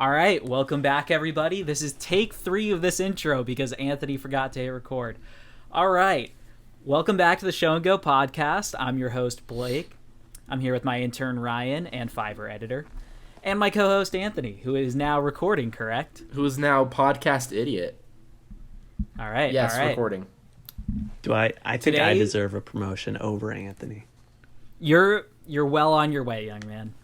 All right, welcome back, everybody. This is take 3 of this intro because Anthony forgot to hit record. All right, welcome back to the Show and Go podcast. I'm your host, Blake. I'm here with my intern, Ryan, and Fiverr editor, and my co-host, Anthony, who is now recording, correct? Who is now podcast idiot. All right. Yes, all right. recording. I think Today, I deserve a promotion over Anthony. You're well on your way, young man.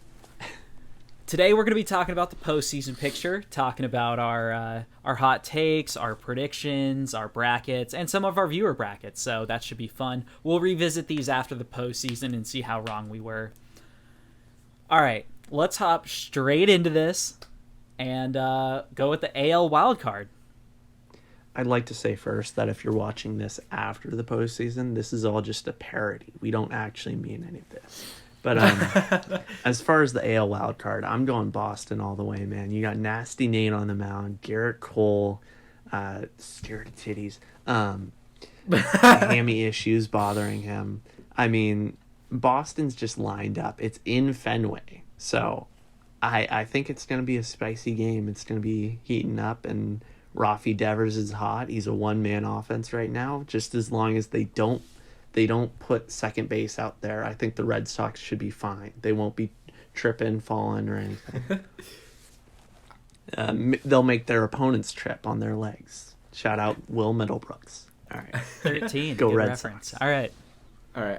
Today we're going to be talking about the postseason picture, talking about our hot takes, our predictions, our brackets, and some of our viewer brackets. So that should be fun. We'll revisit these after the postseason and see how wrong we were. All right, let's hop straight into this and go with the AL wildcard. I'd like to say first that if you're watching this after the postseason, this is all just a parody. We don't actually mean any of this. But as far as the AL wild card, I'm going Boston all the way, man. You got Nasty Nate on the mound, Garrett Cole, scared of titties, hammy issues bothering him. I mean, Boston's just lined up. It's in Fenway, so I think it's going to be a spicy game. It's going to be heating up, and Rafi Devers is hot. He's a one-man offense right now. Just as long as they don't put second base out there, I think the Red Sox should be fine. They won't be tripping, falling, or anything. They'll make their opponents trip on their legs. Shout out Will Middlebrooks. All right. 13. Go Good Red reference. Sox. All right.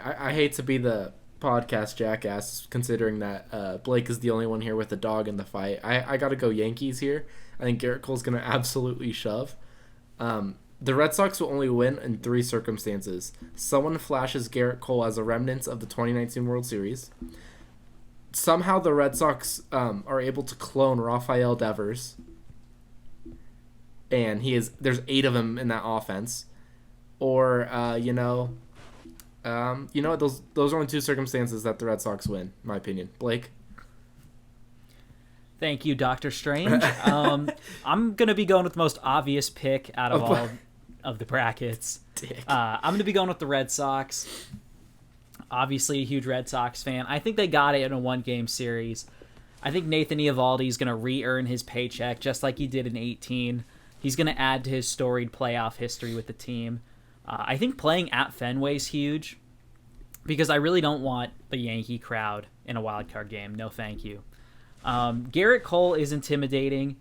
I hate to be the podcast jackass, considering that Blake is the only one here with a dog in the fight. I got to go Yankees here. I think Garrett Cole's going to absolutely shove. The Red Sox will only win in 3 circumstances. Someone flashes Garrett Cole as a remnant of the 2019 World Series. Somehow the Red Sox are able to clone Rafael Devers. And there's 8 of them in that offense. Or, those are only 2 circumstances that the Red Sox win, in my opinion. Blake? Thank you, Dr. Strange. I'm going to be going with the most obvious pick out of all of the brackets. I'm going to be going with the Red Sox. Obviously, a huge Red Sox fan. I think they got it in a one-game series. I think Nathan Eovaldi is going to re-earn his paycheck just like he did in 18. He's going to add to his storied playoff history with the team. I think playing at Fenway is huge because I really don't want the Yankee crowd in a wild card game. No, thank you. Garrett Cole is intimidating,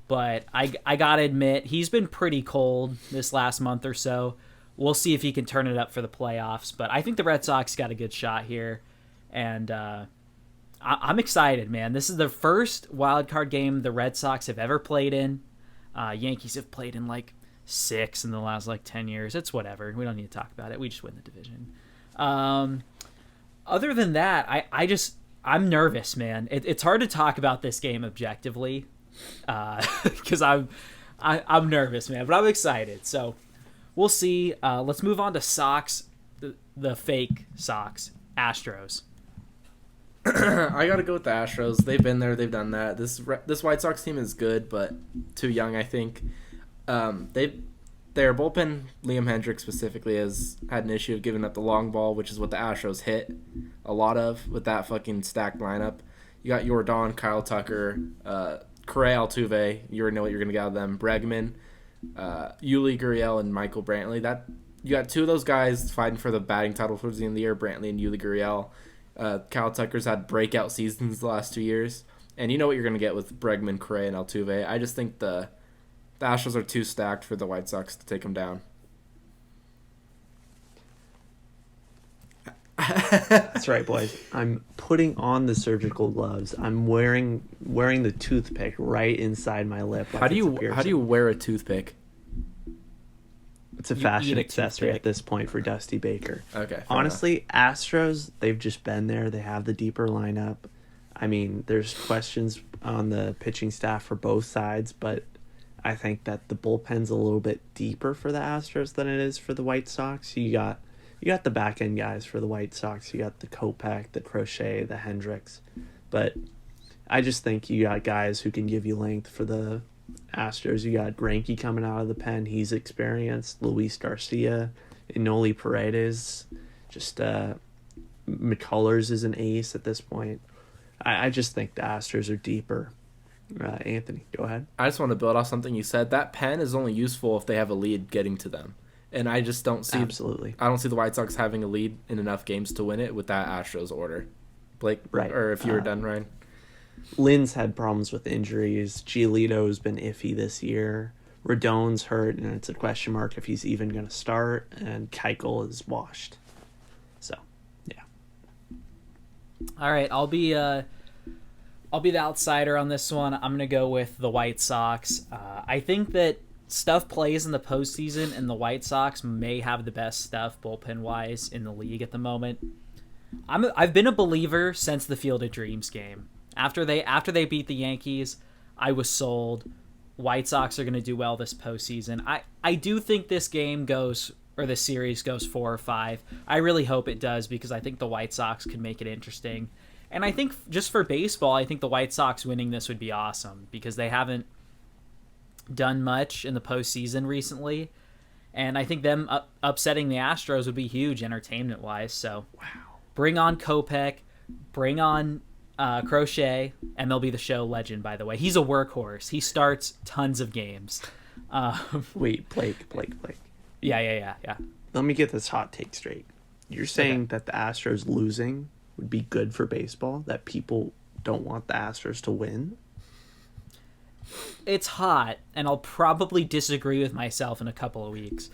but I gotta admit, he's been pretty cold this last month or so. We'll see if he can turn it up for the playoffs, but I think the Red Sox got a good shot here, and I'm excited, man. This is the first wild card game the Red Sox have ever played in. Yankees have played in like 6 in the last 10 years. It's whatever. We don't need to talk about it. We just win the division. Other than that, I'm nervous, man. It's hard to talk about this game objectively because I'm nervous, man. But I'm excited. So we'll see. Let's move on to Sox, the fake Sox, Astros. I got to go with the Astros. They've been there. They've done that. This White Sox team is good, but too young, I think. Their bullpen, Liam Hendriks specifically, has had an issue of giving up the long ball, which is what the Astros hit a lot of with that fucking stacked lineup. You got Jordan, Kyle Tucker, Correa, Altuve. You already know what you're going to get out of them. Bregman, Yuli Gurriel, and Michael Brantley. You got 2 of those guys fighting for the batting title towards the end of the year, Brantley and Yuli Gurriel. Kyle Tucker's had breakout seasons the last 2 years. And you know what you're going to get with Bregman, Correa, and Altuve. I just think the Astros are too stacked for the White Sox to take them down. That's right, boys. I'm putting on the surgical gloves. I'm wearing the toothpick right inside my lip. How do you wear a toothpick? It's a fashion accessory at this point for Dusty Baker. Okay. Honestly, Astros, they've just been there. They have the deeper lineup. I mean, there's questions on the pitching staff for both sides, but I think that the bullpen's a little bit deeper for the Astros than it is for the White Sox. You got the back end guys for the White Sox. You got the Kopech, the Crochet, the Hendricks. But I just think you got guys who can give you length for the Astros. You got Greinke coming out of the pen. He's experienced. Luis Garcia, Inoli Paredes. Just McCullers is an ace at this point. I just think the Astros are deeper. Anthony, go ahead. I just want to build off something you said. That pen is only useful if they have a lead getting to them. And I just don't see Absolutely. I don't see the White Sox having a lead in enough games to win it with that Astros order. Blake, Right. or if you were done, Ryan. Lynn's had problems with injuries. Giolito's been iffy this year. Rodon's hurt, and it's a question mark if he's even going to start. And Keuchel is washed. So, yeah. All right, I'll be the outsider on this one. I'm gonna go with the White Sox. I think that stuff plays in the postseason, and the White Sox may have the best stuff bullpen wise in the league at the moment. I've been a believer since the Field of Dreams game. After they beat the Yankees, I was sold. White Sox are going to do well this postseason. I do think this game goes, or this series goes 4 or 5. I really hope it does because I think the White Sox could make it interesting. And I think just for baseball, I think the White Sox winning this would be awesome because they haven't done much in the postseason recently. And I think them upsetting the Astros would be huge entertainment-wise. So bring on Kopech, bring on Crochet, MLB The Show legend, by the way. He's a workhorse. He starts tons of games. Wait, Blake. Yeah. Let me get this hot take straight. You're saying that the Astros losing would be good for baseball? That people don't want the Astros to win? It's hot, and I'll probably disagree with myself in a couple of weeks.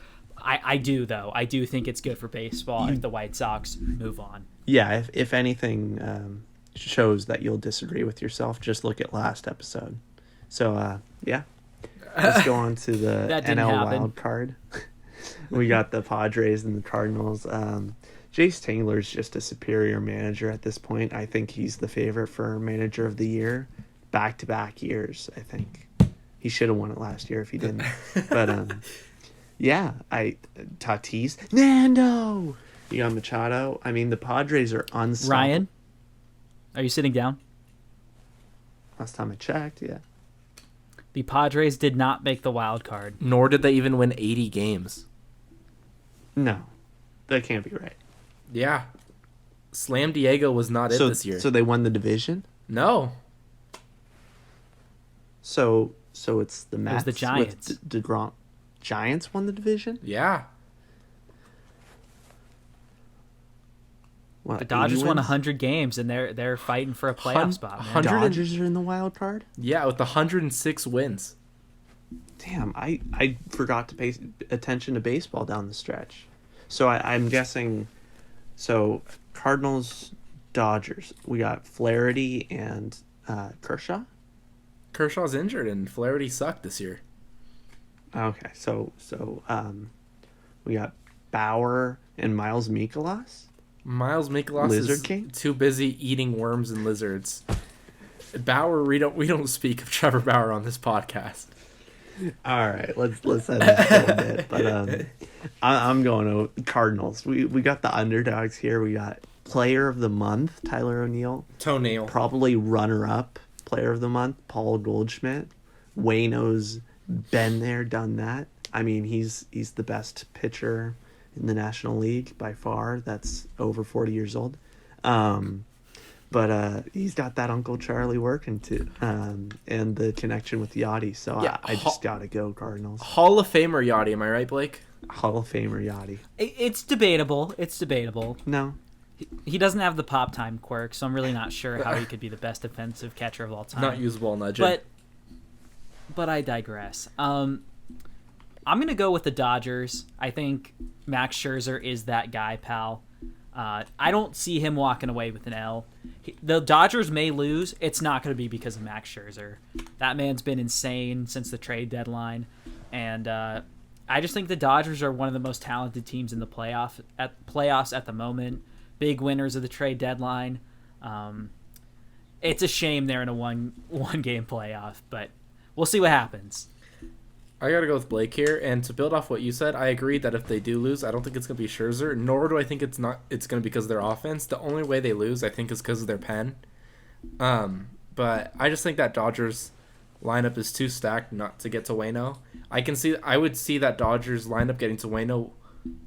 I do, though. I do think it's good for baseball if the White Sox move on. Yeah, if anything shows that you'll disagree with yourself, just look at last episode. So, yeah. Let's go on to the NL wild card. We got the Padres and the Cardinals. Jace Tingler's just a superior manager at this point. I think he's the favorite for manager of the year. Back-to-back years, I think. He should have won it last year if he didn't. But, yeah, Tatis. Nando! You got Machado. I mean, the Padres are unstoppable. Ryan, are you sitting down? Last time I checked, yeah. The Padres did not make the wild card. Nor did they even win 80 games. No, that can't be right. Yeah. Slam Diego was not it this year. So they won the division? No. So it's the Mets. It was the Giants. With DeGrom. Giants won the division? Yeah. What, The Dodgers 80 won wins? 100 games, and they're fighting for a playoff spot. Man. 100 Dodgers are in the wild card? Yeah, with 106 wins. Damn, I forgot to pay attention to baseball down the stretch. So I'm guessing, so Cardinals, Dodgers. We got Flaherty and Kershaw? Kershaw's injured, and Flaherty sucked this year. Okay, so we got Bauer and Miles Mikolas? Miles Mikolas Lizard is King? too busy eating worms and lizards. Bauer, we don't speak of Trevor Bauer on this podcast. All right, let's end this a little bit. But I'm going to Cardinals. We got the underdogs here. We got Player of the Month, Tyler O'Neill. Toenail. Probably runner-up Player of the Month, Paul Goldschmidt. Wayno's been there, done that. I mean, he's the best pitcher in the National League by far. That's over 40 years old. But he's got that Uncle Charlie working too, and the connection with Yachty. So Yeah, I just got to go Cardinals. Hall of Famer Yachty, am I right, Blake? Hall of Famer Yachty. It's debatable. It's debatable. No. He doesn't have the pop time quirk, so I'm really not sure how he could be the best defensive catcher of all time. Not usable in Legend. But I digress. I'm going to go with the Dodgers. I think Max Scherzer is that guy, pal. I don't see him walking away with an L. The Dodgers may lose. It's not going to be because of Max Scherzer. That man's been insane since the trade deadline. And I just think the Dodgers are one of the most talented teams in the playoffs at the moment. Big winners of the trade deadline. It's a shame they're in a one game playoff, but we'll see what happens. I gotta go with Blake here, and to build off what you said, I agree that if they do lose, I don't think it's gonna be Scherzer, nor do I think it's gonna be because of their offense. The only way they lose, I think, is because of their pen. But I just think that Dodgers lineup is too stacked not to get to Waino. I would see that Dodgers lineup getting to Waino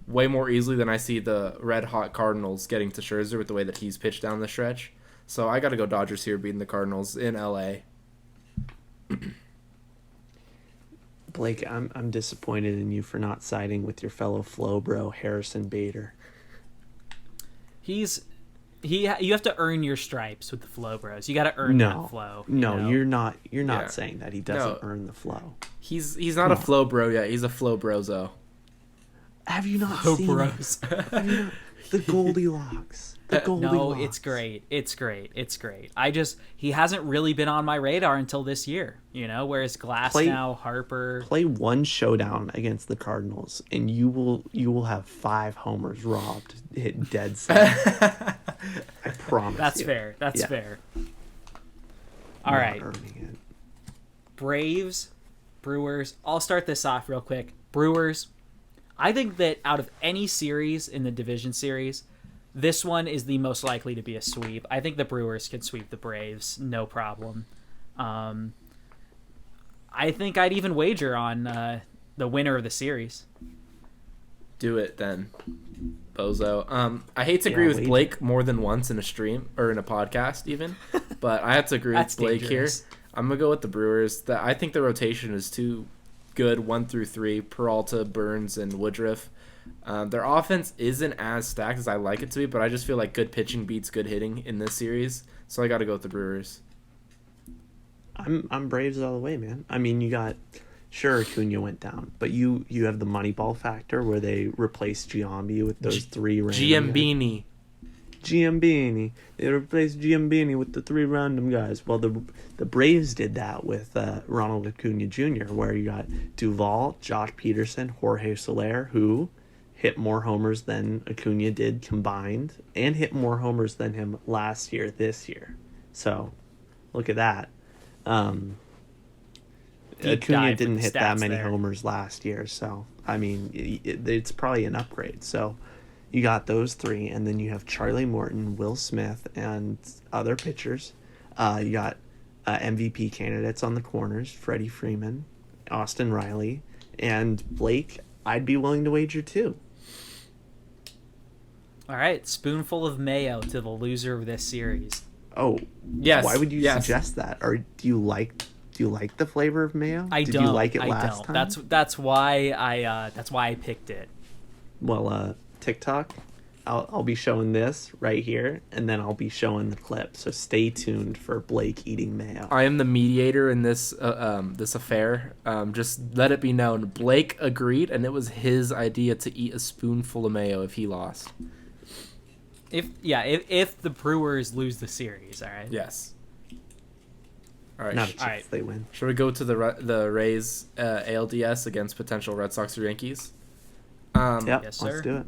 way more easily than I see the red hot Cardinals getting to Scherzer with the way that he's pitched down the stretch. So I gotta go Dodgers here, beating the Cardinals in LA. Blake, I'm disappointed in you for not siding with your fellow flow bro, Harrison Bader. You have to earn your stripes with the flow bros. You got to earn that flow. No, you're not saying that he doesn't earn the flow. He's not a flow bro yet. He's a flow brozo. Have you not Flow seen bros. the Goldilocks? No, it's great. He hasn't really been on my radar until this year, whereas Glasnow, Harper. Play one showdown against the Cardinals and you will have 5 homers robbed, hit dead center. I promise. That's you. fair. That's Yeah. fair. All right. Earning it. Braves, Brewers. I'll start this off real quick. Brewers. I think that out of any series in the division series, this one is the most likely to be a sweep. I think the Brewers can sweep the Braves, no problem. I think I'd even wager on the winner of the series. Do it then, bozo. I hate to agree with Blake more than once in a stream or in a podcast even, but I have to agree with Blake dangerous. here. I'm gonna go with the Brewers. I think the rotation is too good 1 through 3. Peralta, Burns, and Woodruff. Their offense isn't as stacked as I like it to be, but I just feel like good pitching beats good hitting in this series, so I got to go with the Brewers. I'm Braves all the way, man. I mean, you got Acuna went down, but you have the Moneyball factor where they replaced Giambi with those 3 random Giambini. Giambini. They replaced Giambini with the 3 random guys. Well, the Braves did that with Ronald Acuna Jr., where you got Duvall, Josh Peterson, Jorge Soler, who hit more homers than Acuna did combined, and hit more homers than him last year, this year. So, look at that. Acuna didn't hit that many homers last year, so, I mean, it's probably an upgrade. So, you got those 3, and then you have Charlie Morton, Will Smith, and other pitchers. You got MVP candidates on the corners, Freddie Freeman, Austin Riley, and Blake, I'd be willing to wager too. All right, spoonful of mayo to the loser of this series. Oh, yes. Why would you suggest that? Or do you like the flavor of mayo? I Did don't. you like it I last don't. time? That's why I picked it. Well, TikTok, I'll be showing this right here, and then I'll be showing the clip. So stay tuned for Blake eating mayo. I am the mediator in this this affair. Just let it be known, Blake agreed, and it was his idea to eat a spoonful of mayo if he lost. If the Brewers lose the series, all right. Yes. All right. Not a chance they win. Should we go to the Rays ALDS against potential Red Sox or Yankees? Yes, sir. Let's do it.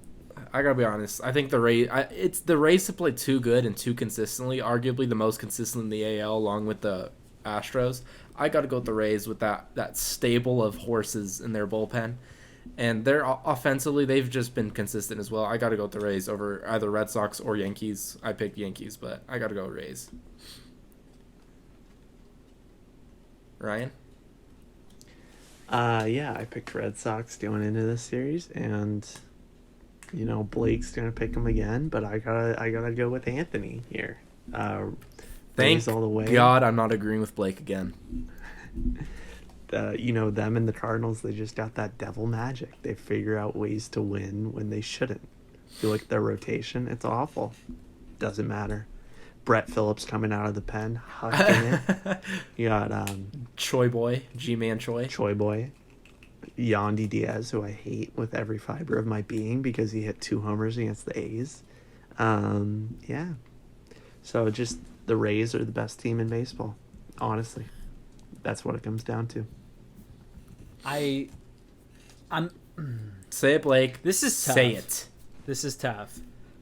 I gotta be honest. I think the Rays to play too good and too consistently, arguably the most consistent in the AL, along with the Astros. I gotta go with the Rays with that stable of horses in their bullpen, and they're offensively they've just been consistent as well. I gotta go with the Rays over either Red Sox or Yankees. I picked Yankees, but I gotta go Rays. Ryan? I picked Red Sox going into this series, and Blake's gonna pick him again, but I gotta go with Anthony here. Thank all the way. God I'm not agreeing with Blake again. Them and the Cardinals, they just got that devil magic. They figure out ways to win when they shouldn't. If you look at their rotation, it's awful. Doesn't matter. Brett Phillips coming out of the pen, hucking it. You got Choi Boy, G-Man Choi. Choi Boy. Yandy Diaz, who I hate with every fiber of my being because he hit 2 homers against the A's. So just the Rays are the best team in baseball. Honestly, that's what it comes down to. I'm. Say it, Blake. This is tough. Say it. This is tough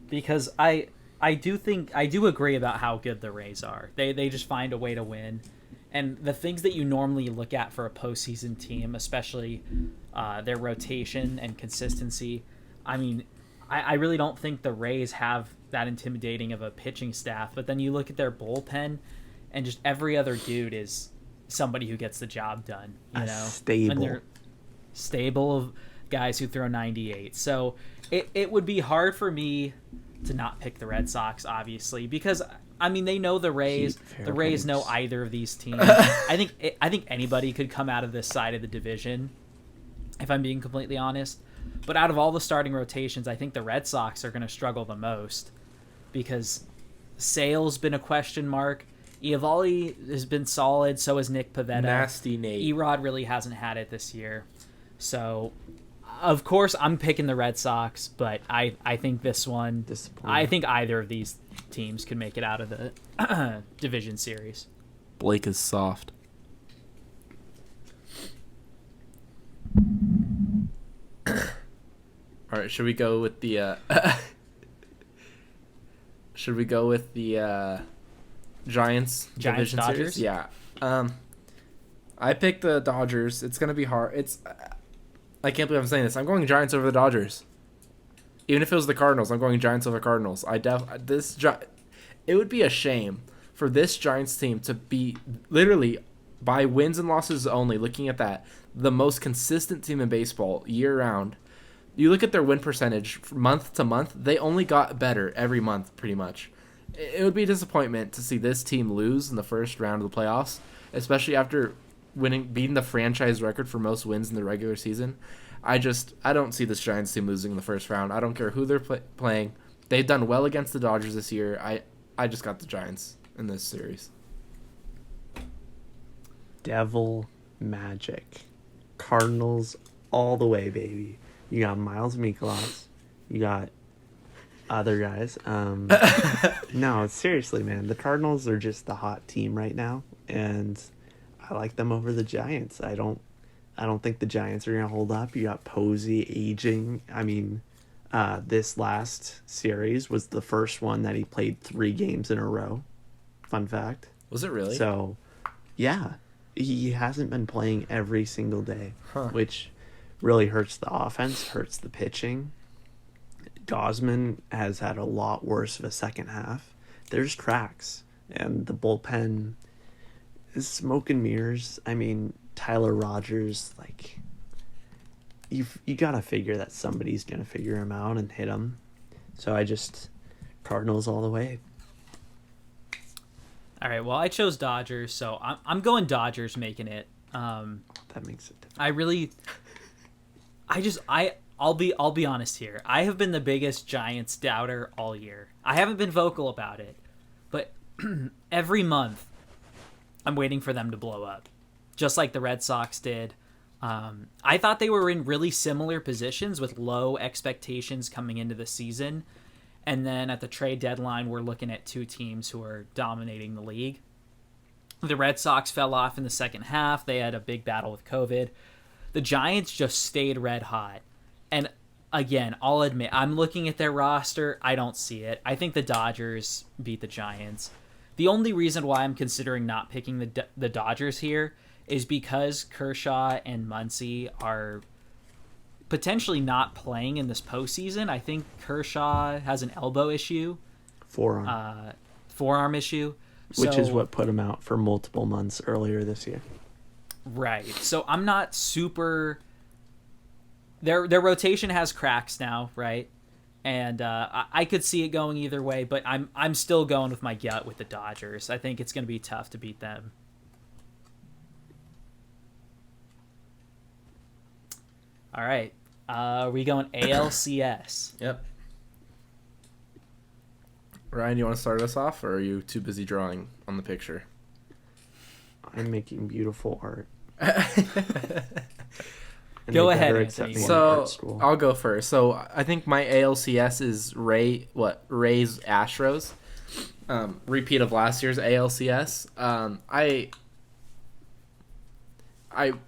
because I do agree about how good the Rays are. They just find a way to win. And the things that you normally look at for a postseason team, especially their rotation and consistency, I mean, I really don't think the Rays have that intimidating of a pitching staff. But then you look at their bullpen, and just every other dude is somebody who gets the job done. Stable. And they're stable of guys who throw 98. So it would be hard for me to not pick the Red Sox, obviously, because I mean, they know the Rays. Fair The Rays know picks. either of these teams. I think anybody could come out of this side of the division, if I'm being completely honest. But out of all the starting rotations, I think the Red Sox are going to struggle the most because Sale's been a question mark. Eovaldi has been solid. So has Nick Pivetta. Nasty Nate. Erod really hasn't had it this year. So, of course, I'm picking the Red Sox, but I think this one, Disappointing. I think either of these teams could make it out of the division series. Blake is soft. All right, should we go with the Giants division Dodgers? series? Yeah. I picked the Dodgers. It's gonna be hard. I can't believe I'm saying this. I'm going Giants over the Dodgers. Even if it was the Cardinals, I'm going Giants over Cardinals. It would be a shame for this Giants team to be literally by wins and losses only. Looking at that, the most consistent team in baseball year round. You look at their win percentage month to month, they only got better every month, pretty much. It would be a disappointment to see this team lose in the first round of the playoffs, especially after beating the franchise record for most wins in the regular season. I don't see this Giants team losing in the first round. I don't care who they're playing. They've done well against the Dodgers this year. I just got the Giants in this series. Devil Magic. Cardinals all the way, baby. You got Miles Mikolas. You got other guys. No, seriously, man. The Cardinals are just the hot team right now, and I like them over the Giants. I don't think the Giants are gonna hold up. You got Posey aging. I mean, this last series was the first one that he played 3 games in a row. Fun fact. Was it really? So, yeah, he hasn't been playing every single day, which really hurts the offense, hurts the pitching. Gosman has had a lot worse of a second half. There's cracks, and the bullpen is smoke and mirrors. I mean, Tyler Rogers, like, you gotta figure that somebody's gonna figure him out and hit him. So Cardinals all the way. All right, well, I chose Dodgers, so I'm going Dodgers making it. That makes it different. I'll be honest here. I have been the biggest Giants doubter all year. I haven't been vocal about it, but every month I'm waiting for them to blow up, just like the Red Sox did. I thought they were in really similar positions with low expectations coming into the season, and then at the trade deadline, we're looking at 2 teams who are dominating the league. The Red Sox fell off in the second half. They had a big battle with COVID. The Giants just stayed red hot. And again, I'll admit, I'm looking at their roster. I don't see it. I think the Dodgers beat the Giants. The only reason why I'm considering not picking the Dodgers here is because Kershaw and Muncy are potentially not playing in this postseason. I think Kershaw has an elbow issue. Forearm issue. Which is what put him out for multiple months earlier this year. Right. So I'm not super... Their rotation has cracks now, right? And I could see it going either way, but I'm still going with my gut with the Dodgers. I think it's going to be tough to beat them. All right. Are we going ALCS? Yep. Ryan, you want to start us off, or are you too busy drawing on the picture? I'm making beautiful art. Go ahead, Anthony. So I'll go first. So I think my ALCS is Rays Astros. Repeat of last year's ALCS.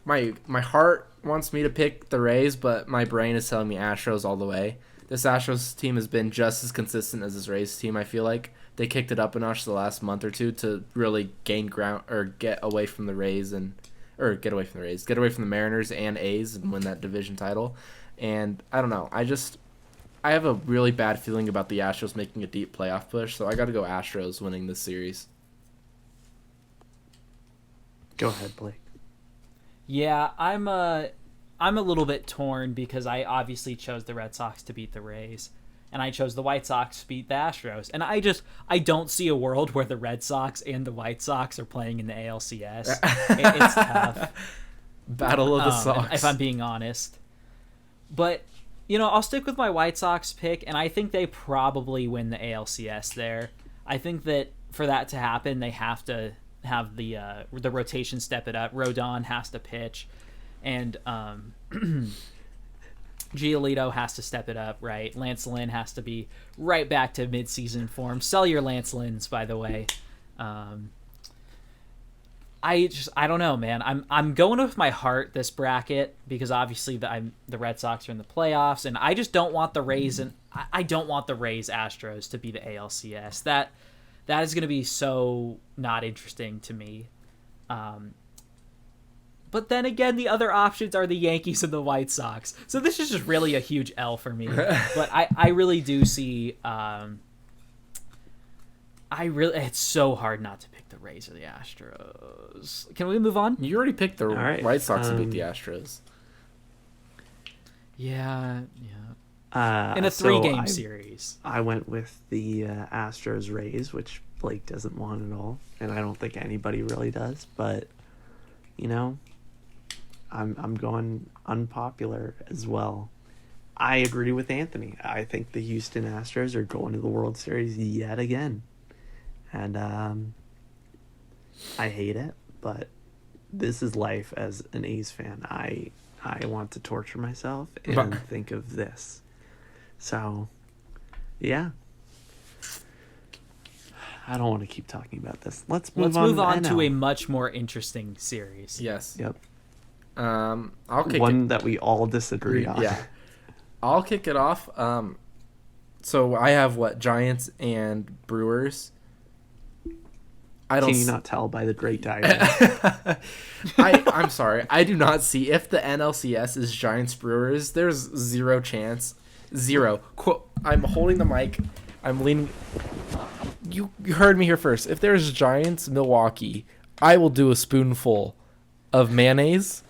My heart wants me to pick the Rays, but my brain is telling me Astros all the way. This Astros team has been just as consistent as this Rays team, I feel like. They kicked it up a notch the last month or two to really gain ground or get away from the Mariners and A's and win that division title. And I don't know. I have a really bad feeling about the Astros making a deep playoff push, so I got to go Astros winning this series. Go ahead, Blake. Yeah, I'm a little bit torn because I obviously chose the Red Sox to beat the Rays. and I chose the White Sox to beat the Astros. And I don't see a world where the Red Sox and the White Sox are playing in the ALCS. It's tough. Battle of the Sox. If I'm being honest. But, I'll stick with my White Sox pick, and I think they probably win the ALCS there. I think that for that to happen, they have to have the rotation step it up. Rodon has to pitch, and Giolito has to step it up, right? Lance Lynn has to be right back to midseason form. Sell your Lance Lynns, by the way. I don't know, man. I'm going with my heart this bracket because obviously the Red Sox are in the playoffs, and I just don't want the Rays, and I don't want the Rays Astros to be the ALCS. That is going to be so not interesting to me. But then again, the other options are the Yankees and the White Sox. So this is just really a huge L for me. But I really do see. It's so hard not to pick the Rays or the Astros. Can we move on? You already picked the White Sox to beat the Astros. Yeah. In a 3-game series. I went with the Astros Rays, which Blake doesn't want at all, and I don't think anybody really does. But I'm going unpopular as well. I agree with Anthony. I think the Houston Astros are going to the World Series yet again. And I hate it, but this is life as an A's fan. I want to torture myself and think of this. So, yeah. I don't want to keep talking about this. Let's move on to a much more interesting series. Yes. Yep. I'll kick one that we all disagree on. Yeah. I'll kick it off. So I have Giants and Brewers. Can you not tell by the great diagram? I'm sorry. I do not see. If the NLCS is Giants Brewers, there's zero chance. Zero. I'm holding the mic. I'm leaning. You heard me here first. If there's Giants Milwaukee, I will do a spoonful of mayonnaise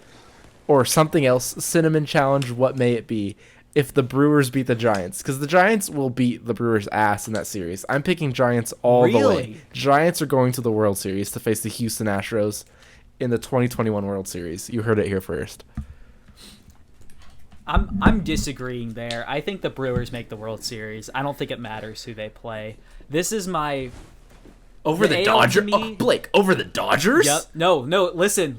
or something else. Cinnamon challenge, what may it be? If the Brewers beat the Giants, because the Giants will beat the Brewers' ass in that series. I'm picking Giants all the way. Giants are going to the World Series to face the Houston Astros in the 2021 World Series. You heard it here first. I'm disagreeing there. I think the Brewers make the World Series. I don't think it matters who they play. This is my over the Dodgers. Oh, Blake, over the Dodgers? Yep. No. Listen.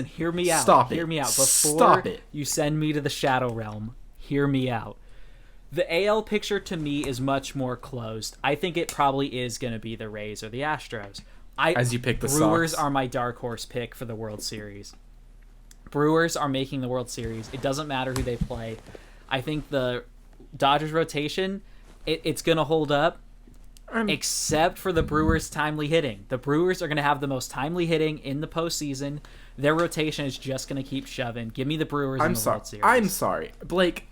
Hear me out. Stop it. Hear me out before Stop it. You send me to the Shadow Realm. Hear me out. The AL picture to me is much more closed. I think it probably is going to be the Rays or the Astros. As you pick the Brewers Sox. are my dark horse pick for the World Series. Brewers are making the World Series. It doesn't matter who they play. I think the Dodgers rotation, it's going to hold up, except for the Brewers' timely hitting. The Brewers are going to have the most timely hitting in the postseason. Their rotation is just going to keep shoving. Give me the Brewers in the World Series. I'm sorry. Blake,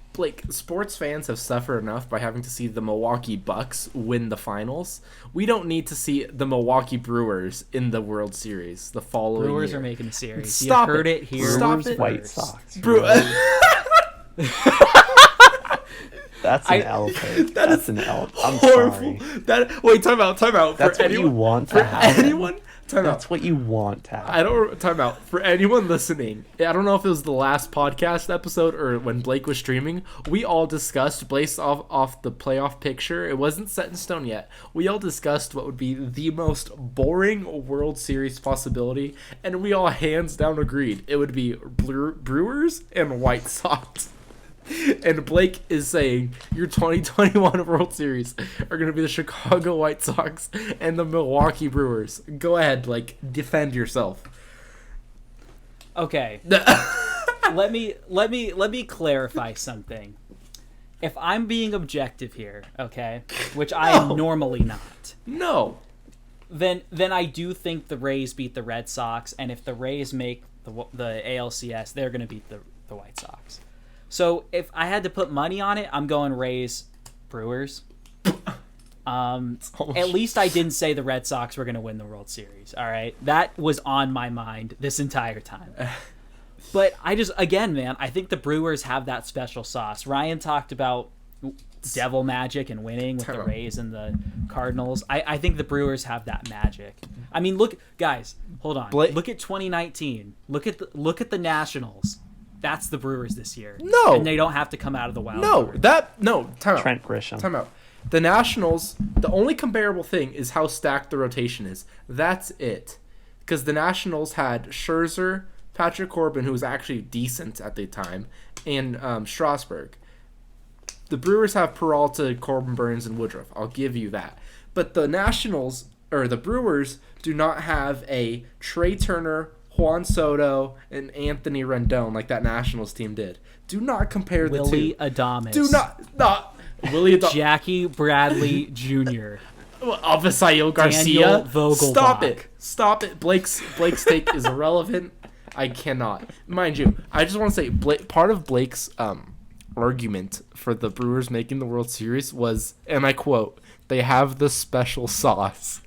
sports fans have suffered enough by having to see the Milwaukee Bucks win the finals. We don't need to see the Milwaukee Brewers in the World Series the following Brewers year. are making the series. Stop you heard it here. Brewers, it. White Sox. That's an L pick. That's an L. I'm horrible. sorry. Wait, time out. That's what you want to happen. Anyone? That's what you want to happen. Time out. For anyone listening, I don't know if it was the last podcast episode or when Blake was streaming, we all discussed, based off the playoff picture, it wasn't set in stone yet, we all discussed what would be the most boring World Series possibility, and we all hands down agreed it would be Brewers and White Sox. And Blake is saying your 2021 World Series are going to be the Chicago White Sox and the Milwaukee Brewers. Go ahead, Blake. Defend yourself. Okay. let me clarify something. If I'm being objective here, okay, which I am normally not. No. Then I do think the Rays beat the Red Sox, and if the Rays make the ALCS, they're going to beat the White Sox. So if I had to put money on it, I'm going Rays, Brewers. At least I didn't say the Red Sox were going to win the World Series. All right, that was on my mind this entire time. But again, man, I think the Brewers have that special sauce. Ryan talked about devil magic and winning with the Rays and the Cardinals. I think the Brewers have that magic. I mean, look, guys, hold on. Look at 2019. Look at the Nationals. That's the Brewers this year. No, and they don't have to come out of the wild card. Time out. Trent Grisham. Time out. The Nationals. The only comparable thing is how stacked the rotation is. That's it. Because the Nationals had Scherzer, Patrick Corbin, who was actually decent at the time, and Strasburg. The Brewers have Peralta, Corbin Burns, and Woodruff. I'll give you that. But the the Brewers do not have a Trey Turner, Juan Soto, and Anthony Rendon like that Nationals team did. Do not compare the two. Willie Adames. Do not Willie Adames. Jackie Bradley Jr. Avisail Garcia. Daniel Vogelbach. Stop it. Blake's take is irrelevant. I cannot. Mind you, I just want to say part of Blake's argument for the Brewers making the World Series was, and I quote, "They have the special sauce."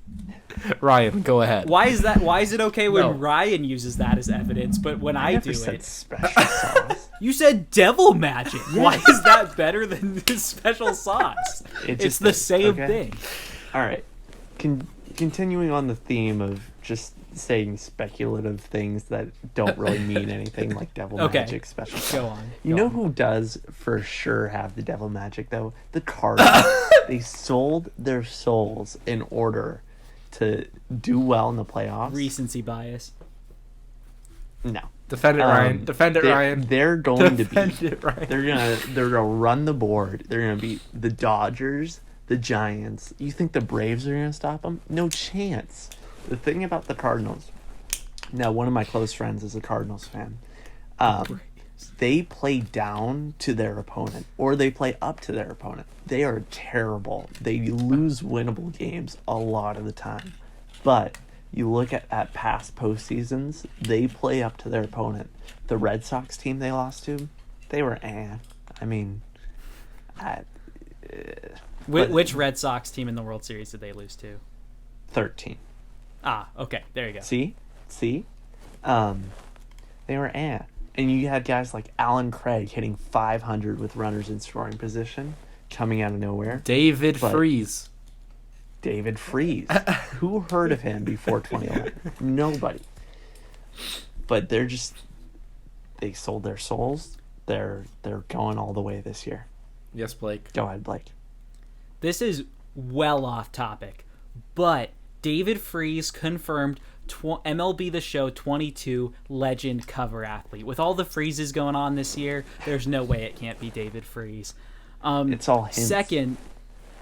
Ryan, go ahead. Why is that? Why is it okay when Ryan uses that as evidence, but when I do said it, special sauce. You said devil magic. Why is that better than this special sauce? It's the same thing. All right. Continuing on the theme of just saying speculative things that don't really mean anything, like devil magic, special sauce. Go on. You know who does for sure have the devil magic, though? The Cardinals. They sold their souls in order to do well in the playoffs. Recency bias. No. Defend it, Ryan. Defend it, Ryan. They're going Defend to be. It, Ryan. They're gonna run the board. They're gonna beat the Dodgers, the Giants. You think the Braves are gonna stop them? No chance. The thing about the Cardinals. Now, one of my close friends is a Cardinals fan. They play down to their opponent, or they play up to their opponent. They are terrible. They lose winnable games a lot of the time. But you look at past postseasons, they play up to their opponent. The Red Sox team they lost to, they were I mean, which Red Sox team in the World Series did they lose to? 13. Ah, okay. There you go. See? They were And you had guys like Alan Craig hitting 500 with runners in scoring position, coming out of nowhere. David Freese. Who heard of him before 2011? Nobody. But they sold their souls. They're going all the way this year. Yes, Blake. Go ahead, Blake. This is well off topic, but David Freese confirmed MLB The Show 22 legend cover athlete. With all the freezes going on this year, there's no way it can't be David Freese. It's all hints.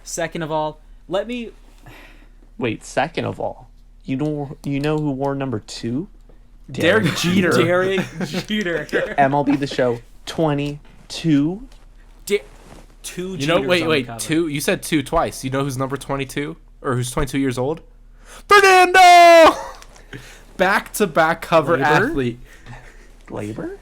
Second of all, let me... Wait, second of all, you know who wore number 2? Derek Jeter. MLB The Show 22. Two You know, Jeters wait, cover. 2. You said 2 twice. You know who's number 22? Or who's 22 years old? Fernando! Back-to-back cover athlete. Glaber?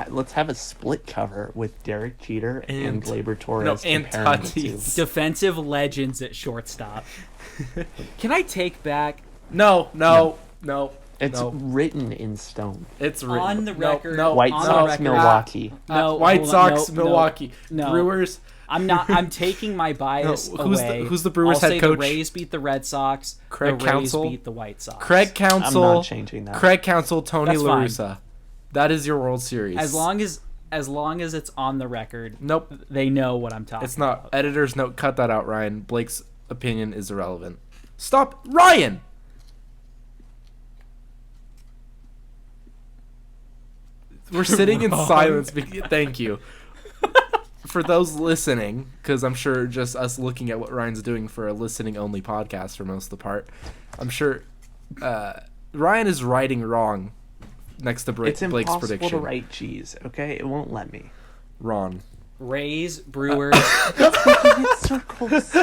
Let's have a split cover with Derek Jeter and Glaber Torres. And Tatis. Defensive legends at shortstop. Can I take back... No. It's written in stone. It's written. On the record. White Sox, Milwaukee. White Sox, Milwaukee. Brewers. I'm taking my bias away. Who's the Brewers I'll head say coach? The Rays beat the Red Sox. Craig the Counsell. Rays beat the White Sox. Craig Counsell. I'm not changing that. Craig Counsell, Tony That's La fine. Russa. That is your World Series. As long as it's on the record. Nope. They know what I'm talking about. It's not. Editor's note, cut that out, Ryan. Blake's opinion is irrelevant. Stop. Ryan! We're sitting in silence. Thank you. For those listening, because I'm sure just us looking at what Ryan's doing for a listening-only podcast for most of the part, I'm sure Ryan is writing wrong next to Blake's prediction. It's impossible to write G's, okay? It won't let me. Ron. Rays, Brewers. Circles.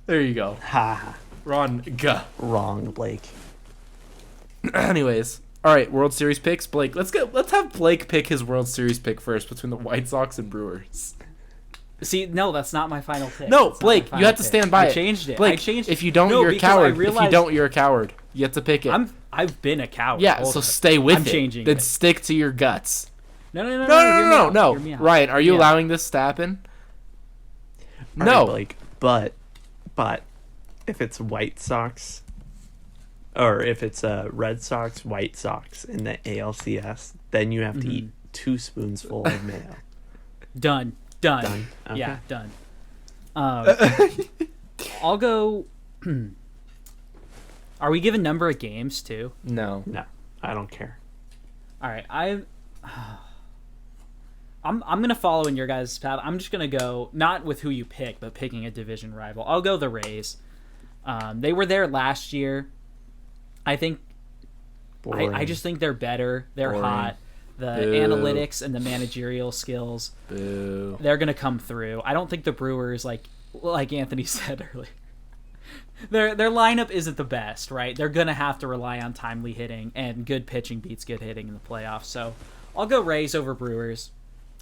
There you go. Ha. Ron. Wrong, Blake. Anyways, all right, World Series picks. Blake, let's have Blake pick his World Series pick first between the White Sox and Brewers. See, no, that's not my final pick. No, That's Blake, you have to stand by it. I changed it. Blake, if you don't, you're a coward. If you don't, you're a coward. You have to pick it. I've been a coward. Yeah, so stay with I'm it. changing Then it. stick to your guts. No. Hear me out. Ryan, are you Yeah. allowing this to happen? All No. right, Blake, but if it's White Sox, or if it's Red Sox, White Sox in the ALCS, then you have to eat 2 spoonsful of mayo. Done. Done? Okay. Yeah, done. I'll go. Are we giving number of games too? No. No, I don't care. All right, I'm gonna follow in your guys' path. I'm just gonna go not with who you pick, but picking a division rival. I'll go the Rays. They were there last year. I think. I just think they're better. They're Boring. hot. The Boo. analytics and the managerial skills. Boo. They're gonna come through. I don't think the Brewers, like Anthony said earlier, their lineup isn't the best, right? They're gonna have to rely on timely hitting, and good pitching beats good hitting in the playoffs. So I'll go Rays over Brewers.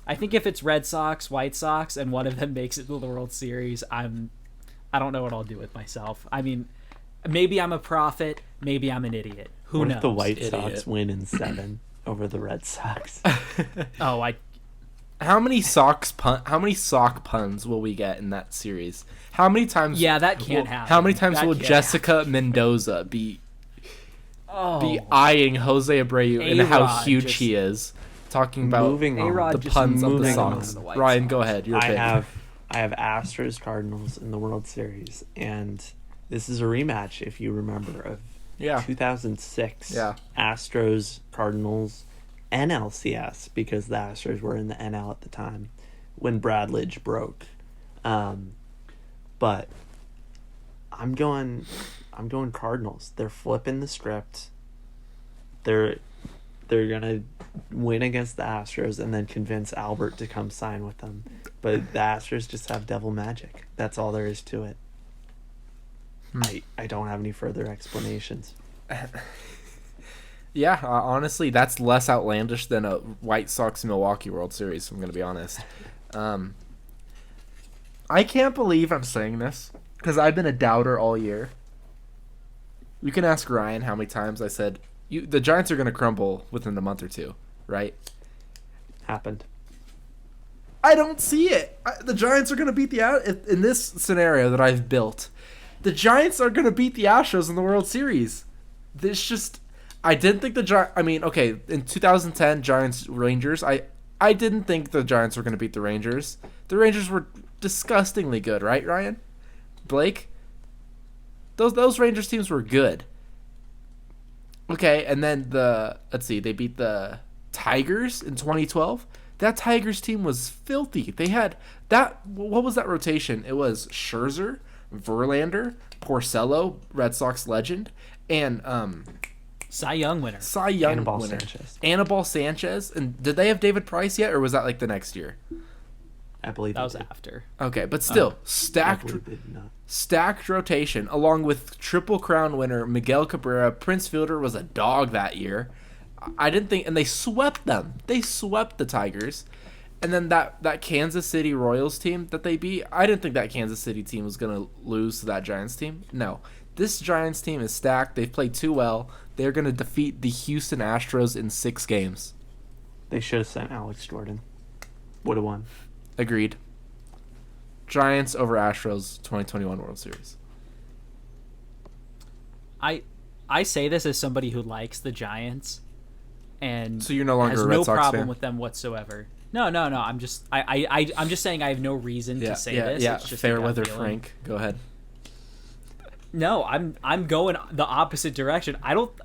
I think if it's Red Sox, White Sox, and one of them makes it to the World Series, I don't know what I'll do with myself. I mean, maybe I'm a prophet, maybe I'm an idiot. Who What knows? if the White Idiot. Sox win in 7 over the Red Sox? Oh, How many sock puns will we get in that series? How many times? yeah, that can't happen. How many times That will can't Jessica Mendoza be Oh, eyeing Jose Abreu and how A-Rod huge just- he is? Talking about Moving on. A-Rod the just puns of the moving Sox. on the White Ryan, Sox. go ahead. Your I pick. have Astros Cardinals in the World Series, and this is a rematch, if you remember, of Yeah. 2006 Yeah. Astros Cardinals NLCS, because the Astros were in the NL at the time when Bradledge broke. But I'm going Cardinals. They're flipping the script. They're gonna win against the Astros and then convince Albert to come sign with them. But the Astros just have devil magic. That's all there is to it. I don't have any further explanations. Yeah, honestly, that's less outlandish than a White Sox Milwaukee World Series, I'm going to be honest. I can't believe I'm saying this, because I've been a doubter all year. You can ask Ryan how many times I said, the Giants are going to crumble within a month or two, right? Happened. I don't see it. The Giants are going to beat in this scenario that I've built. The Giants are going to beat the Astros in the World Series. This just, I didn't think in 2010 Giants Rangers, I didn't think the Giants were going to beat the Rangers. The Rangers were disgustingly good, right, Ryan? Blake? Those Rangers teams were good. Okay, and then they beat the Tigers in 2012. That Tigers team was filthy. They had what was that rotation? It was Scherzer, Verlander, Porcello, Red Sox legend, and Cy Young winner. Anibal winner. Sanchez. Anibal Sanchez. And did they have David Price yet, or was that like the next year? I believe That was they did. after. Okay, but still, I stacked believe they did not. stacked rotation, along with Triple Crown winner Miguel Cabrera. Prince Fielder was a dog that year. I didn't think, and they swept them. They swept the Tigers. And then that Kansas City Royals team that they beat, I didn't think that Kansas City team was going to lose to that Giants team. No. This Giants team is stacked. They've played too well. They're going to defeat the Houston Astros in 6 games. They should have sent Alex Jordan. Would have won. Agreed. Giants over Astros 2021 World Series. I say this as somebody who likes the Giants, and So you're no longer has a Red no Sox problem fan? with them whatsoever. No. I'm just I'm just saying I have no reason to say this. Yeah, It's just a gut Fairweather feeling. Frank. Go ahead. No, I'm going the opposite direction.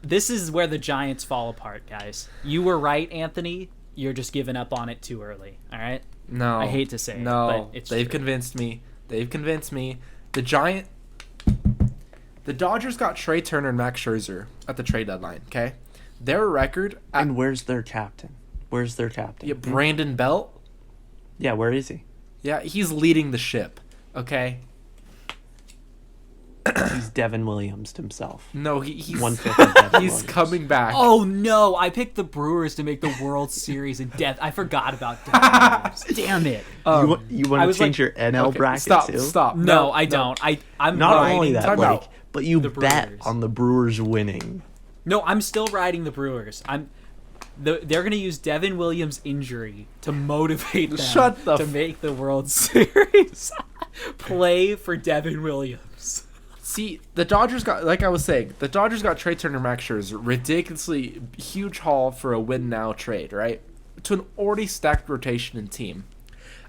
This is where the Giants fall apart, guys. You were right, Anthony. You're just giving up on it too early. All right. No. I hate to say it, no, but it's they've true. convinced me. The Dodgers got Trey Turner and Max Scherzer at the trade deadline, okay? Their record And where's their captain? yeah, Brandon Belt. Yeah, where is he? Yeah, he's leading the ship, okay? He's Devin Williams himself. No, he's 1/5 of Devin he's Williams. coming back. Oh no! I picked the Brewers to make the World Series in death. I forgot about that. Damn it! You want I to was change like- your NL bracket Stop, too? stop. No, I don't. I'm Not riding, only that, time Blake, out. but you The bet Brewers. on the Brewers winning. No, I'm still riding the Brewers. they're going to use Devin Williams' injury to motivate them to make the World Series. Play for Devin Williams. See, the Dodgers got, like I was saying, the Dodgers got Trey Turner, Max Scherzer, ridiculously huge haul for a win now trade, right? To an already stacked rotation and team.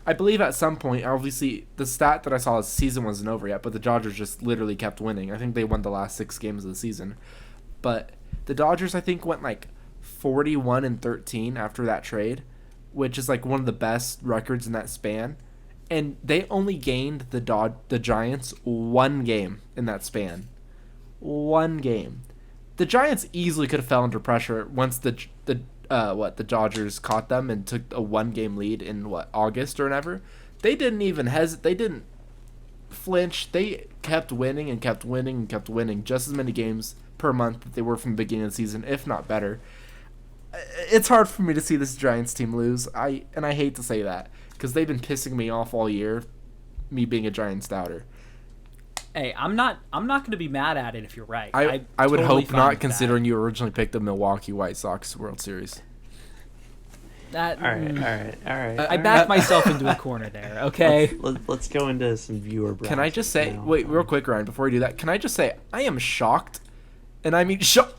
I believe at some point, obviously, the stat that I saw is the season wasn't over yet, but the Dodgers just literally kept winning. I think they won the last 6 games of the season. But the Dodgers, I think, went like 41-13 after that trade, which is like one of the best records in that span. And they only gained the Giants 1 game in that span. 1 game. The Giants easily could have fell under pressure once the Dodgers caught them and took a 1-game lead in August or whatever. They didn't even hesitate. They didn't flinch. They kept winning and kept winning and kept winning just as many games per month that they were from the beginning of the season, if not better. It's hard for me to see this Giants team lose. I hate to say that because they've been pissing me off all year, me being a Giants doubter. Hey, I'm not going to be mad at it if you're right. I would hope not, considering you originally picked the Milwaukee White Sox World Series. All right. I backed myself into a corner there, okay? Let's go into some viewer brackets. Can I just say, wait, real quick, Ryan, before we do that, can I just say, I am shocked, and I mean shocked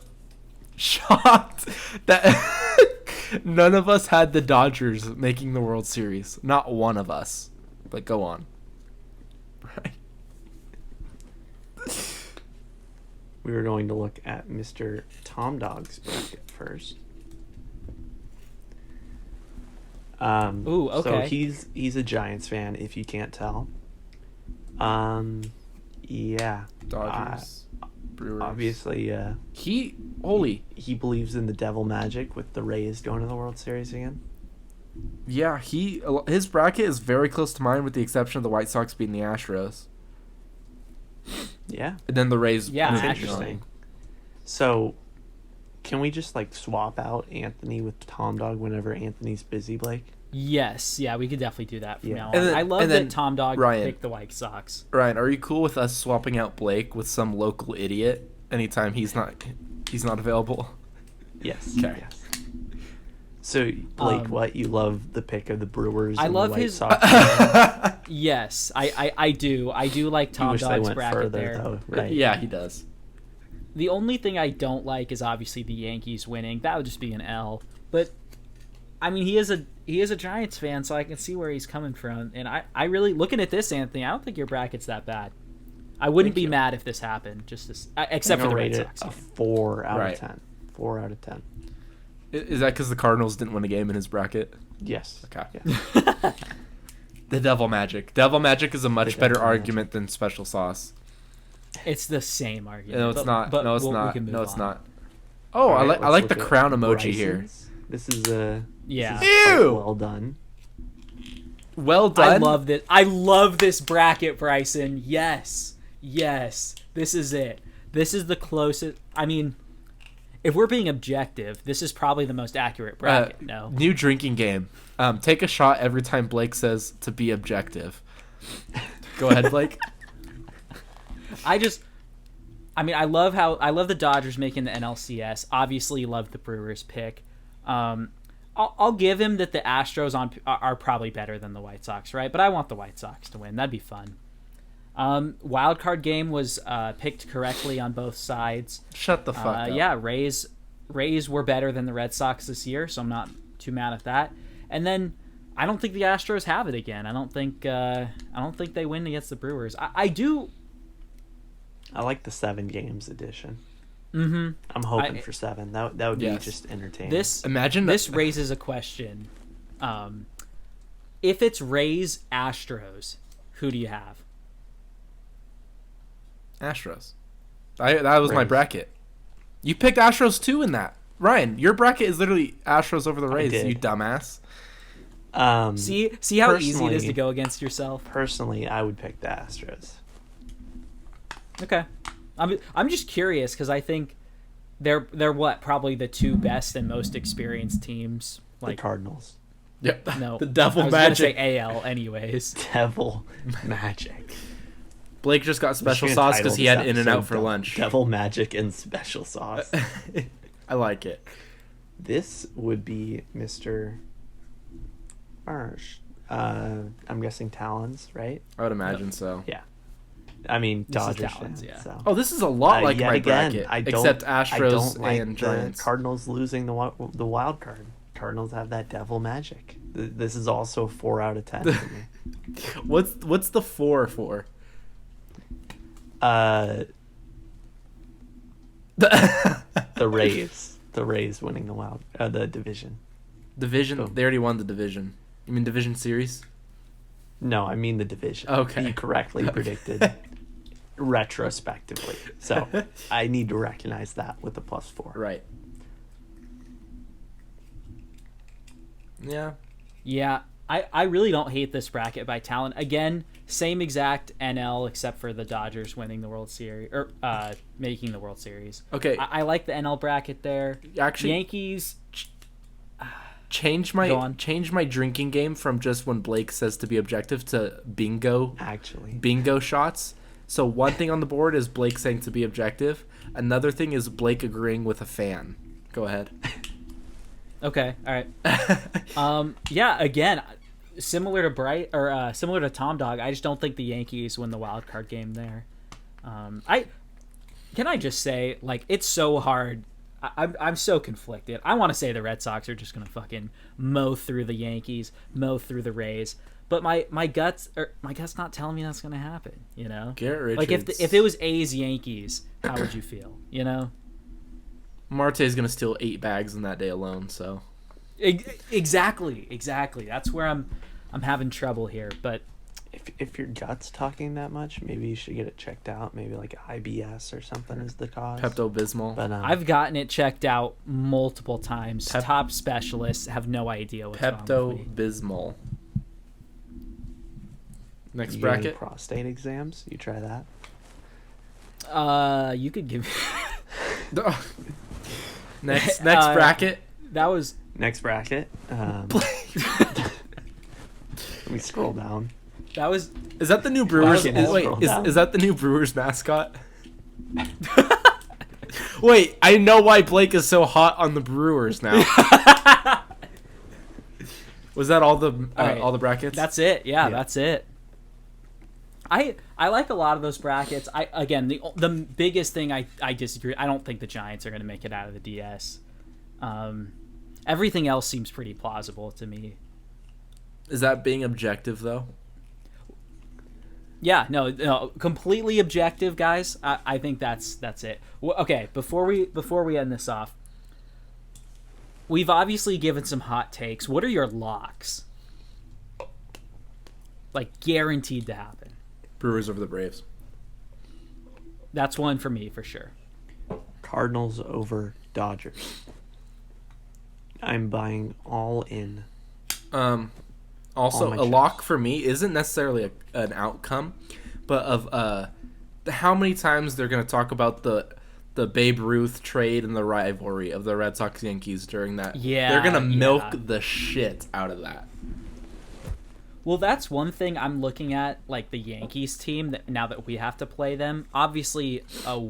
that none of us had the Dodgers making the World Series. Not one of us. But go on. Right. We were going to look at Mr. Tom Dog's bracket first. Ooh, okay. So he's a Giants fan, if you can't tell. Yeah. Dodgers, Brewers. Obviously, He believes in the devil magic with the Rays going to the World Series again. Yeah, his bracket is very close to mine with the exception of the White Sox beating the Astros. Yeah. And then the Rays. Yeah, That's interesting. So, can we just swap out Anthony with Tom Dog whenever Anthony's busy, Blake? Yes, yeah, we could definitely do that from now on. Then, I love that Tom Dog Ryan, picked the White Sox. Ryan, are you cool with us swapping out Blake with some local idiot anytime he's not available? Yes. Okay. Yes. So, Blake, what? You love the pick of the Brewers I and love the White his... Sox? Yes, I do. I do like Tom Dog's bracket further, there. though, right? Yeah, he does. The only thing I don't like is obviously the Yankees winning. That would just be an L. But I mean, he is a Giants fan, so I can see where he's coming from. And I really, looking at this, Anthony, I don't think your bracket's that bad. I wouldn't be mad if this happened, except for the Red Sox. A 4 out of 10. 4 out of 10. Is that because the Cardinals didn't win a game in his bracket? Yes. Okay. Yeah. The Devil Magic. Devil Magic is a much better argument than Special Sauce. It's the same argument. No, it's not. No, it's not. No, it's not. Oh, Right, I like the crown emoji Bryson's. here. This is yeah. This is Ew! well done. Well done. I love this bracket, Bryson. Yes. This is it. This is the closest. I mean, if we're being objective, this is probably the most accurate bracket. No. New drinking game. Take a shot every time Blake says to be objective. Go ahead, Blake. I love the Dodgers making the NLCS. Obviously, love the Brewers pick. I'll give him that the Astros are probably better than the White Sox, right? But I want the White Sox to win. That'd be fun. Wild card game was picked correctly on both sides. Shut the fuck up. Yeah, Rays were better than the Red Sox this year, so I'm not too mad at that. And then I don't think the Astros have it again. I don't think they win against the Brewers. I do. I like the 7 games edition. Mm-hmm. I'm hoping for 7. That would be just entertaining. This raises a question. If it's Rays Astros, who do you have? Astros. That was my Rays. bracket. You picked Astros too in that. Ryan, your bracket is literally Astros over the Rays, you dumbass. See how easy it is to go against yourself? Personally, I would pick the Astros. Okay. I'm just curious because I think they're probably the 2 best and most experienced teams. The Cardinals. Yep. No. The Devil I was Magic. Gonna say AL anyways. Devil Magic. Blake just got special sauce because he had In-N-Out for lunch. Devil Magic and special sauce. I like it. This would be Mr. Marsh. I'm guessing Talons, right? I would imagine so. Yeah. I mean, This is Dodgers Talons, fans. yeah. So. Oh, this is a lot like Yet my again, bracket, except Astros and Giants. The Cardinals losing the wild card. Cardinals have that devil magic. This is also a 4 out of 10 for me. What's the 4 for? The Rays winning the division. Division? Boom. They already won the division. You mean division series? No, I mean the division. Okay. You correctly predicted retrospectively. So I need to recognize that with the +4. Right. Yeah. Yeah, I really don't hate this bracket by talent. Again, same exact NL except for the Dodgers winning the World Series or making the World Series. Okay. I like the NL bracket there. Actually, Yankees. change my drinking game from just when Blake says to be objective to bingo shots. So one thing on the board is Blake saying to be objective. Another thing is Blake agreeing with a fan. Go ahead. Okay, all right. Yeah, again, similar to Tom Dog. I just don't think the Yankees win the wild card game there. I just say, like, it's so hard. I'm so conflicted. I want to say the Red Sox are just gonna fucking mow through the Yankees, mow through the Rays, but my gut's not telling me that's gonna happen. You know, Garrett like Richards. if it was A's Yankees, how would you feel? You know, Marte's gonna steal 8 bags in that day alone. So exactly. That's where I'm having trouble here, but. If your gut's talking that much, maybe you should get it checked out. Maybe like IBS or something is the cause. Pepto-Bismol. But I've gotten it checked out multiple times. Top specialists have no idea what's wrong with me. Pepto-Bismol. Next you get any bracket. prostate exams. You try that. You could give me next bracket. That was Next bracket. Let me scroll down. that was Is that the new Brewers? Bracket Wait, scroll is down. that the new Brewers mascot? Wait, I know why Blake is so hot on the Brewers now. Was that all the right. all the brackets? that's it. Yeah, Yeah. that's it. I like a lot of those brackets. The biggest thing I disagree. I don't think the Giants are going to make it out of the DS. Everything else seems pretty plausible to me. Is that being objective though? Yeah, no, completely objective, guys. I think that's it. Okay, before we end this off, we've obviously given some hot takes. What are your locks? Like guaranteed to happen. Brewers over the Braves. That's one for me for sure. Cardinals over Dodgers. I'm buying all in. Also, my a chips. lock for me isn't necessarily an outcome, but of how many times they're going to talk about the Babe Ruth trade and the rivalry of the Red Sox Yankees during that. Yeah, they're going to milk yeah. the shit out of that. Well, that's one thing I'm looking at, like the Yankees team, now that we have to play them. Obviously, a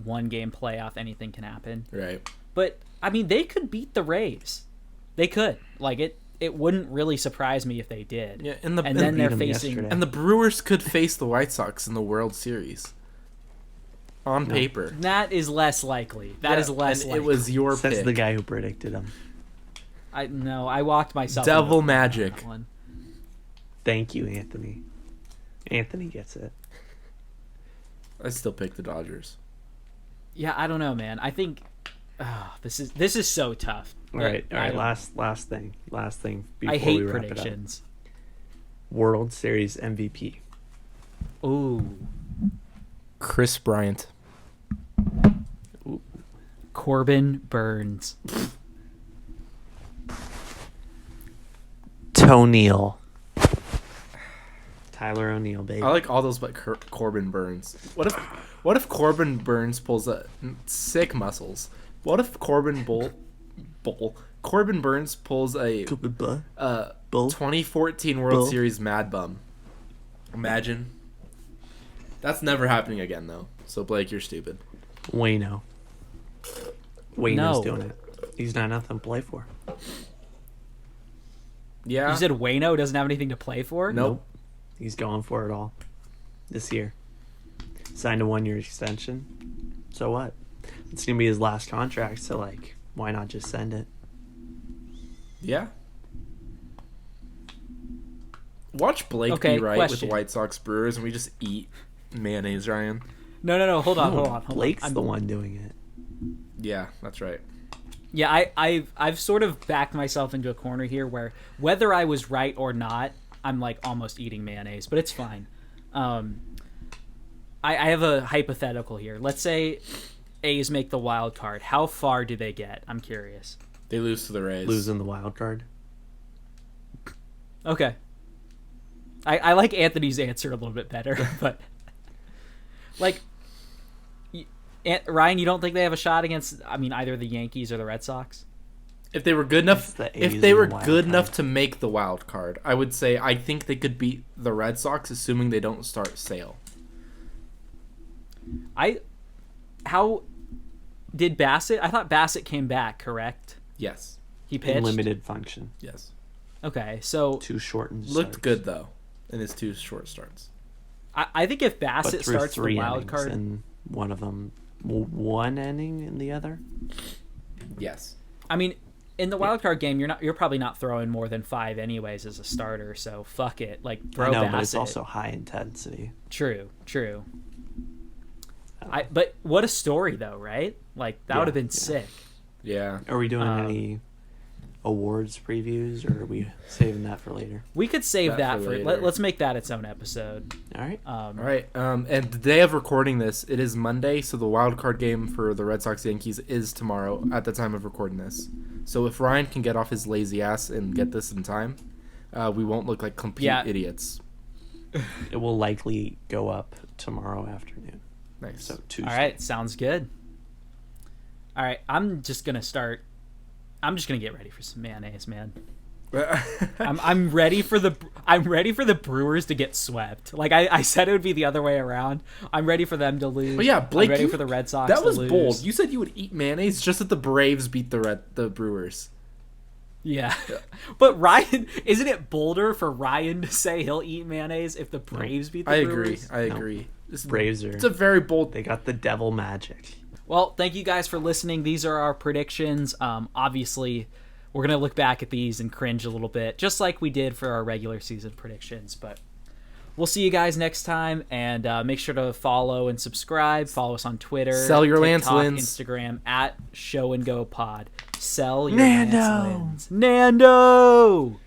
one-game playoff, anything can happen. Right. But, I mean, they could beat the Rays. They could. Like, it wouldn't really surprise me if they did. Yeah, and then they're facing... yesterday. And the Brewers could face the White Sox in the World Series. On paper. That is less likely. That is less and likely. It was your Says pick. the guy who predicted them. I walked myself. Devil into magic. that one. Thank you, Anthony. Anthony gets it. I still pick the Dodgers. Yeah, I don't know, man. I think this is so tough. All right. I don't- Last thing before I hate we wrap predictions. it up. World Series MVP. Ooh, Chris Bryant. Corbin Burns. O'Neill. Tyler O'Neill, baby. I like all those but Corbin Burns. What if Corbin Burns pulls a sick muscles? What if Corbin Burns pulls a 2014 World Bull. Series Mad Bum? Imagine. That's never happening again though. So Blake, you're stupid. Wayno's No. doing it. He's not nothing to play for. Yeah. You said Waino doesn't have anything to play for? Nope. He's going for it all this year. Signed a 1-year extension. So what? It's going to be his last contract, so, like, why not just send it? Yeah. Watch Blake Okay, be right question. with the White Sox Brewers, and we just eat mayonnaise, Ryan. No. Hold on. Blake's the one doing it. Yeah, that's right. Yeah, I've sort of backed myself into a corner here where whether I was right or not, I'm like almost eating mayonnaise, but it's fine. I have a hypothetical here. Let's say A's make the wild card. How far do they get? I'm curious. They lose to the Rays. Losing the wild card. Okay. I like Anthony's answer a little bit better, but like Ryan, you don't think they have a shot against either the Yankees or the Red Sox? If they were good enough, the A's if they were in the wild good card. enough to make the wild card, I would say I think they could beat the Red Sox, assuming they don't start Sale. How did Bassett? I thought Bassett came back, correct? Yes. He pitched. In limited function. Yes. Okay, so 2 shortened Looked starts. good though in his 2 short starts. I think if But Bassett threw starts the 3 wild innings, card, and one of them, 1 inning in the other. Yes. in the wild card game, you're probably not throwing more than 5 anyways as a starter. So fuck it, like throw I know, Bassett. but it's also high intensity. True. But what a story though, right? Like that would have been sick. Yeah. Are we doing any awards previews, or are we saving that for later? We could save that for later. let's make that its own episode. All right. All right. And the day of recording this, it is Monday, so the wild card game for the Red Sox Yankees is tomorrow at the time of recording this. So if Ryan can get off his lazy ass and get this in time, we won't look like complete idiots. It will likely go up tomorrow afternoon. Nice. So Tuesday. All right, sounds good. All right, I'm just gonna get ready for some mayonnaise, man. I'm ready for the Brewers to get swept. Like I said, it would be the other way around. I'm ready for them to lose. But yeah, Blake, I'm ready for the Red Sox. That was to lose. bold. You said you would eat mayonnaise just that the Braves beat the Brewers. Yeah, but Ryan, isn't it bolder for Ryan to say he'll eat mayonnaise if the Braves beat the Brewers? I agree. Braves are. It's a very bold. They got the devil magic. Well, thank you guys for listening. These are our predictions. Obviously, we're going to look back at these and cringe a little bit, just like we did for our regular season predictions. But we'll see you guys next time, and make sure to follow and subscribe. Follow us on Twitter, Sell your TikTok, Lance Lynns. Instagram, at Show and Go Pod. Sell your Nando. Lance Lynns. Nando!